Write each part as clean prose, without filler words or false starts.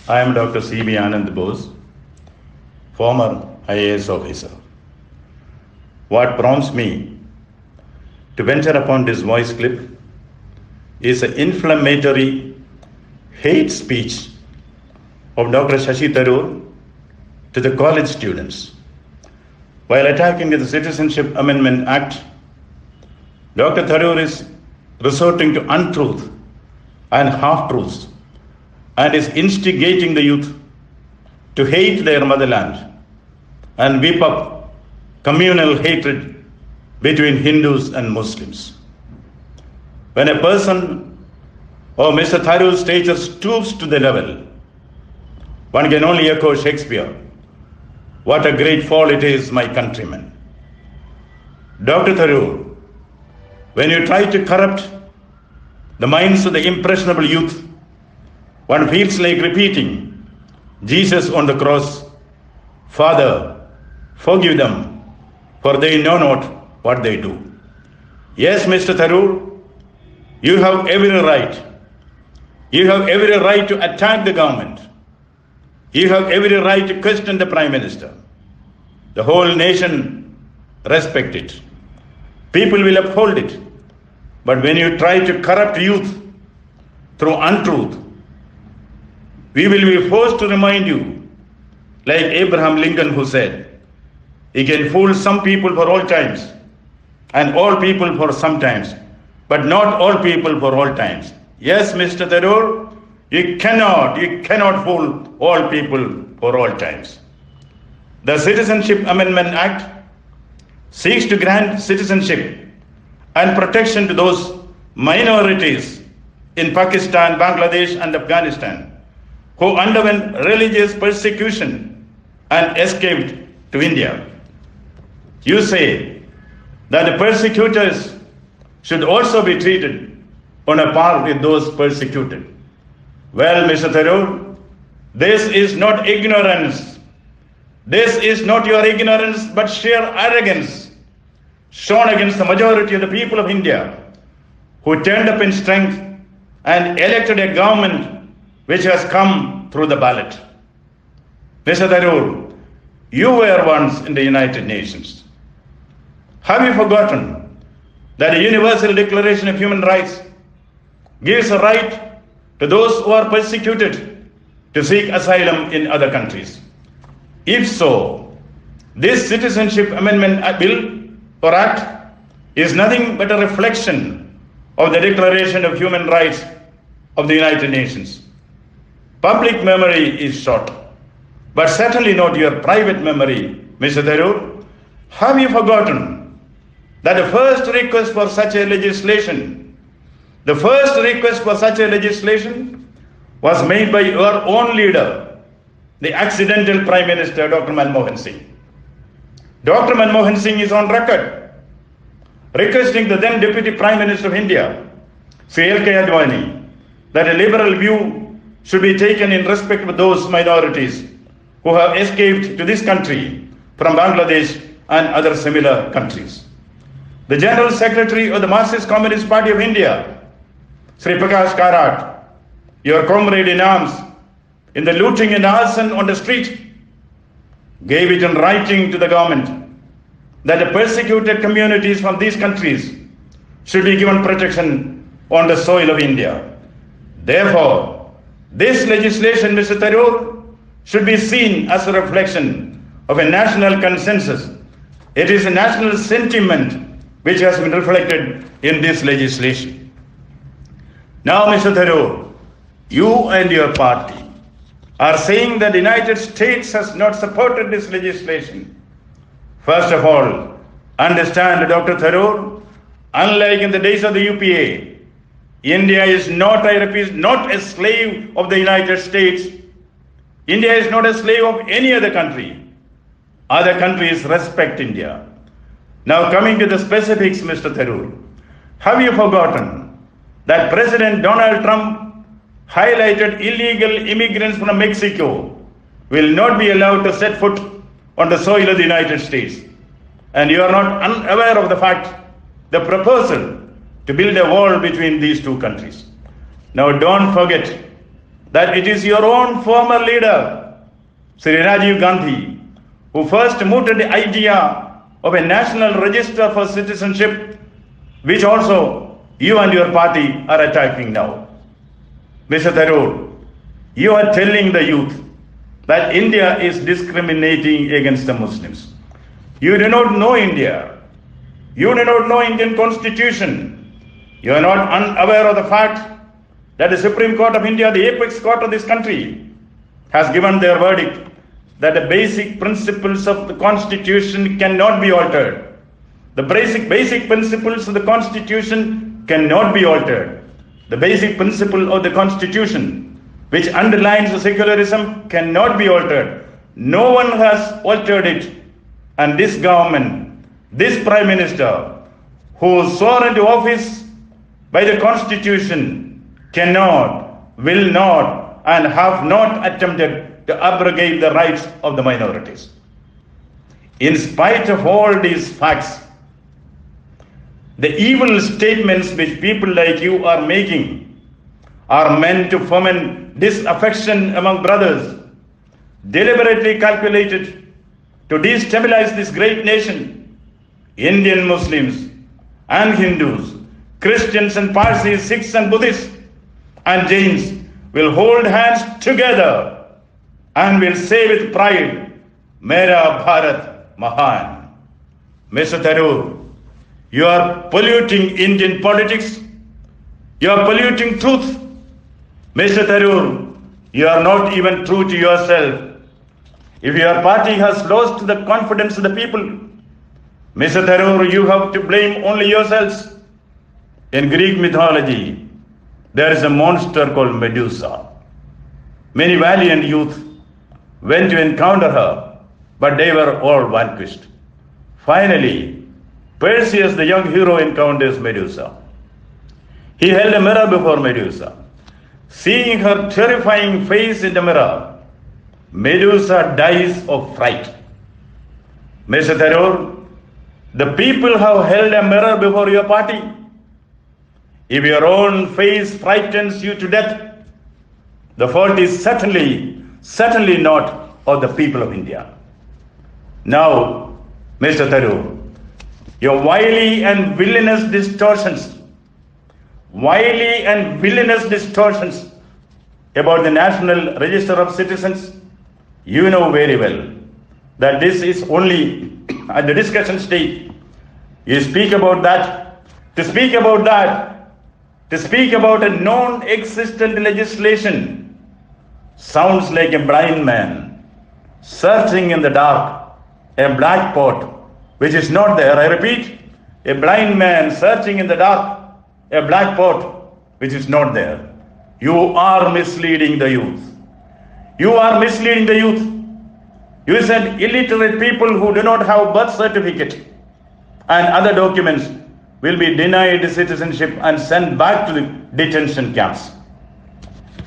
I am Dr. C.B. Ananda Bose, former IAS officer. What prompts me to venture upon this voice clip is an inflammatory hate speech of Dr. Shashi Tharoor to the college students. While attacking the Citizenship Amendment Act, Dr. Tharoor is resorting to untruth and half-truths and is instigating the youth to hate their motherland and whip up communal hatred between Hindus and Muslims. When a person of Mr. Tharoor's stature stoops to the level, one can only echo Shakespeare, "What a great fall it is, my countrymen." Dr. Tharoor, when you try to corrupt the minds of the impressionable youth, one feels like repeating Jesus on the cross, "Father, forgive them, for they know not what they do." Yes, Mr. Tharoor, you have every right. You have every right to attack the government. You have every right to question the Prime Minister. The whole nation respect it. People will uphold it. But when you try to corrupt youth through untruth, we will be forced to remind you, like Abraham Lincoln, who said, "He can fool some people for all times and all people for some times, but not all people for all times." Yes, Mr. Tharoor, you cannot fool all people for all times. The Citizenship Amendment Act seeks to grant citizenship and protection to those minorities in Pakistan, Bangladesh, and Afghanistan who underwent religious persecution and escaped to India. You say that the persecutors should also be treated on a par with those persecuted. Well, Mr. Tharoor, this is not ignorance. This is not your ignorance, but sheer arrogance shown against the majority of the people of India who turned up in strength and elected a government which has come through the ballot. Mr. Tharoor, you were once in the United Nations. Have you forgotten that the Universal Declaration of Human Rights gives a right to those who are persecuted to seek asylum in other countries? If so, this Citizenship Amendment Bill or Act is nothing but a reflection of the Declaration of Human Rights of the United Nations. Public memory is short, but certainly not your private memory, Mr. Tharoor. Have you forgotten that the first request for such a legislation was made by your own leader, the accidental Prime Minister, Dr. Manmohan Singh. Dr. Manmohan Singh is on record requesting the then Deputy Prime Minister of India, Sri L.K. Advani, that a liberal view should be taken in respect of those minorities who have escaped to this country from Bangladesh and other similar countries. The General Secretary of the Marxist Communist Party of India, Sri Prakash Karat, your comrade in arms in the looting and arson on the street, gave it in writing to the government that the persecuted communities from these countries should be given protection on the soil of India. Therefore, this legislation, Mr. Tharoor, should be seen as a reflection of a national consensus. It is a national sentiment which has been reflected in this legislation. Now, Mr. Tharoor, you and your party are saying that the United States has not supported this legislation. First of all, understand, Dr. Tharoor, unlike in the days of the UPA, India is not, I repeat, not a slave of the United States. India is not a slave of any other country. Other countries respect India. Now coming to the specifics, Mr. Tharoor, have you forgotten that President Donald Trump highlighted illegal immigrants from Mexico will not be allowed to set foot on the soil of the United States? And you are not unaware of the fact, the proposal to build a wall between these two countries. Now don't forget that it is your own former leader, Sri Rajiv Gandhi, who first mooted the idea of a national register for citizenship, which also you and your party are attacking now. Mr. Tharoor, you are telling the youth that India is discriminating against the Muslims. You do not know India. You do not know Indian Constitution. You are not unaware of the fact that the Supreme Court of India, the apex court of this country, has given their verdict that the basic principles of the Constitution cannot be altered. The basic principles of the Constitution cannot be altered. The basic principle of the Constitution, which underlines the secularism, cannot be altered. No one has altered it. And this government, this Prime Minister, who swore into office by the Constitution, cannot, will not, and have not attempted to abrogate the rights of the minorities. In spite of all these facts, the evil statements which people like you are making are meant to foment disaffection among brothers, deliberately calculated to destabilize this great nation. Indian Muslims and Hindus, Christians and Parsis, Sikhs and Buddhists and Jains will hold hands together and will say with pride, Mera Bharat Mahan. Mr. Tharoor, you are polluting Indian politics. You are polluting truth. Mr. Tharoor, you are not even true to yourself. If your party has lost the confidence of the people, Mr. Tharoor, you have to blame only yourselves. In Greek mythology, there is a monster called Medusa. Many valiant youth went to encounter her, but they were all vanquished. Finally, Perseus, the young hero, encounters Medusa. He held a mirror before Medusa. Seeing her terrifying face in the mirror, Medusa dies of fright. Mr. Tharoor, the people have held a mirror before your party. If your own face frightens you to death, the fault is certainly not of the people of India. Now, Mr. Tharoor, your wily and villainous distortions about the National Register of Citizens, you know very well that this is only at the discussion stage. You speak about that, to speak about a non-existent legislation sounds like a blind man searching in the dark a black pot which is not there. I repeat, a blind man searching in the dark a black pot which is not there. You are misleading the youth. You are misleading the youth. You said illiterate people who do not have birth certificate and other documents will be denied citizenship and sent back to the detention camps.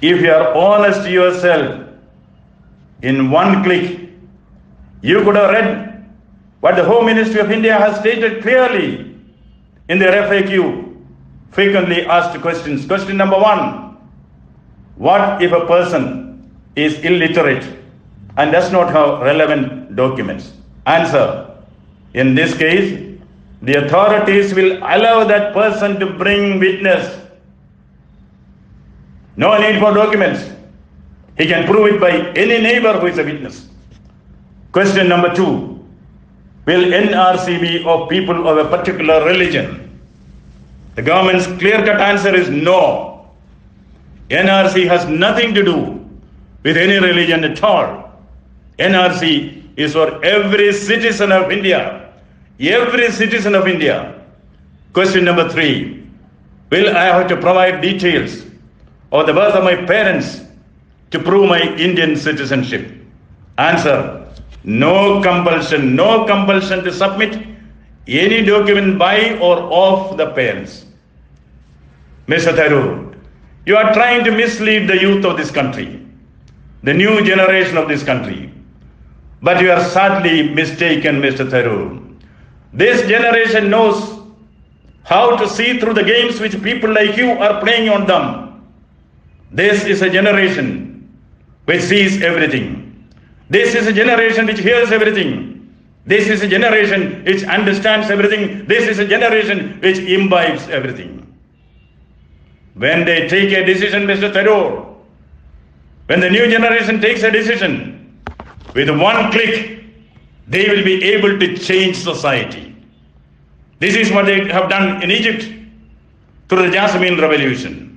If you are honest to yourself, in one click, you could have read what the Home Ministry of India has stated clearly in their FAQ, frequently asked questions. Question number 1, what if a person is illiterate and does not have relevant documents? Answer, in this case, the authorities will allow that person to bring witness. No need for documents. He can prove it by any neighbor who is a witness. Question number 2, will NRC be of people of a particular religion? The government's clear-cut answer is no. NRC has nothing to do with any religion at all. NRC is for every citizen of India. Every citizen of India. Question number 3, will I have to provide details of the birth of my parents to prove my Indian citizenship? Answer, no compulsion to submit any document by or of the parents. Mr. Tharoor, you are trying to mislead the youth of this country, the new generation of this country. But you are sadly mistaken, Mr. Tharoor. This generation knows how to see through the games which people like you are playing on them. This is a generation which sees everything. This is a generation which hears everything. This is a generation which understands everything. This is a generation which imbibes everything. When they take a decision, Mr. Tharoor, when the new generation takes a decision, with one click, they will be able to change society. This is what they have done in Egypt through the Jasmine Revolution.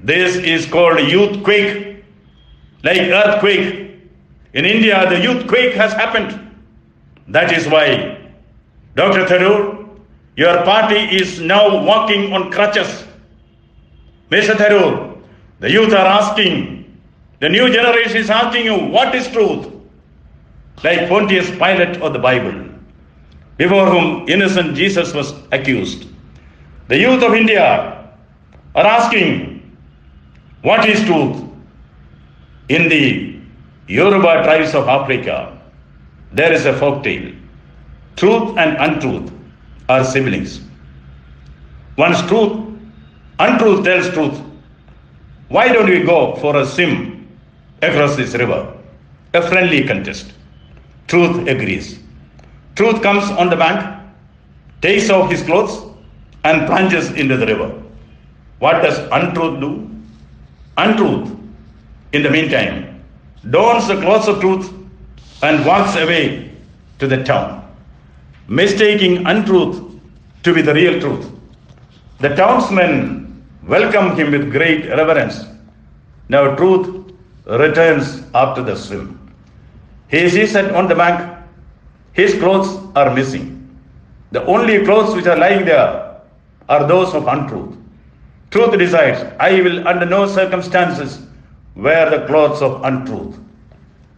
This is called youth quake, like earthquake. In India, the youth quake has happened. That is why, Dr. Tharoor, your party is now walking on crutches. Mr. Tharoor, the youth are asking, the new generation is asking you, what is truth? Like Pontius Pilate of the Bible, before whom innocent Jesus was accused. The youth of India are asking, what is truth? In the Yoruba tribes of Africa, there is a folktale. Truth and untruth are siblings. Once untruth tells truth. Why don't we go for a swim across this river? A friendly contest. Truth agrees. Truth comes on the bank, takes off his clothes, and plunges into the river. What does untruth do? Untruth, in the meantime, dons the clothes of truth and walks away to the town, mistaking untruth to be the real truth. The townsmen welcome him with great reverence. Now truth returns after the swim. He sees that on the bank, his clothes are missing. The only clothes which are lying there are those of untruth. Truth decides, I will under no circumstances wear the clothes of untruth.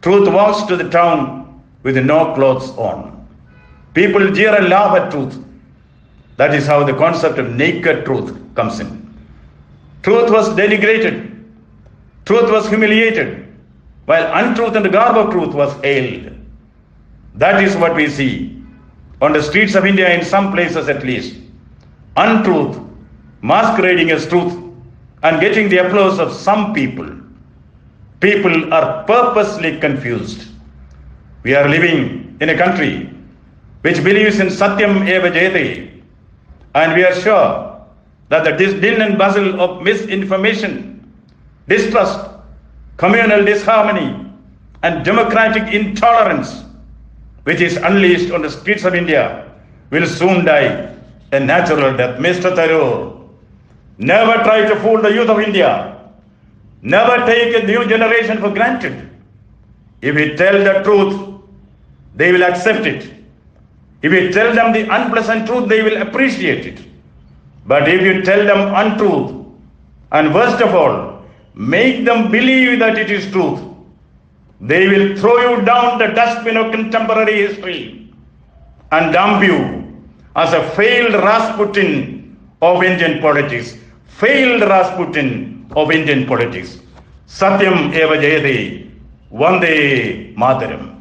Truth walks to the town with no clothes on. People jeer and laugh at truth. That is how the concept of naked truth comes in. Truth was denigrated. Truth was humiliated, while untruth and the garb of truth was hailed. That is what we see on the streets of India, in some places at least. Untruth masquerading as truth and getting the applause of some people. People are purposely confused. We are living in a country which believes in Satyam Eva Jayate, and we are sure that the din and bustle of misinformation, distrust, communal disharmony, and democratic intolerance, which is unleashed on the streets of India, will soon die a natural death. Mr. Tharoor, never try to fool the youth of India. Never take a new generation for granted. If we tell the truth, they will accept it. If you tell them the unpleasant truth, they will appreciate it. But if you tell them untruth, and worst of all, make them believe that it is truth, they will throw you down the dustbin of contemporary history and dump you as a failed Rasputin of Indian politics. Failed Rasputin of Indian politics. Satyam Eva Jayate, Vande Mataram.